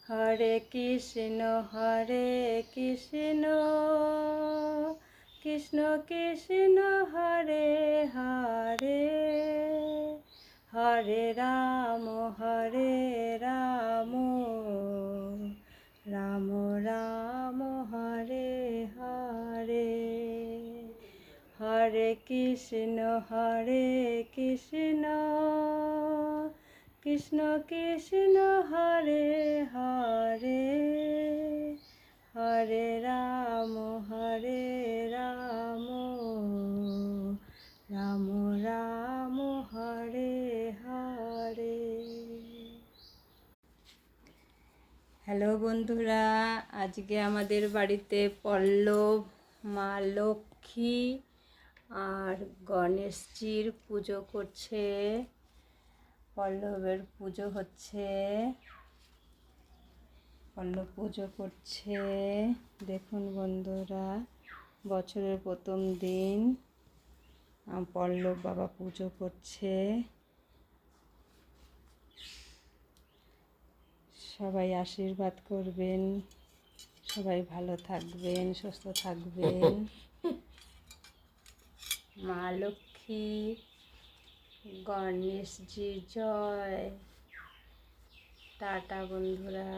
হরে কৃষ্ণ কৃষ্ণ কৃষ্ণ হরে হরে, হরে রাম রাম রাম হরে হরে। হরে কৃষ্ণ কৃষ্ণ কৃষ্ণ হরে হরে, হরে Ram Ram Ram Hare Hare. Hello বন্ধুরা, আজকে আমাদের বাড়িতে পল্লব, মা লক্ষ্মী আর গণেশজির পুজো করছে। পল্লবের পুজো হচ্ছে, পল্লব পুজো করছে। দেখুন বন্ধুরা, বছরের প্রথম দিন পল্লব বাবা পুজো করছে। সবাই আশীর্বাদ করবেন, সবাই ভালো থাকবেন, সুস্থ থাকবেন। মা লক্ষ্মী, গণেশজি জয়। টাটা বন্ধুরা।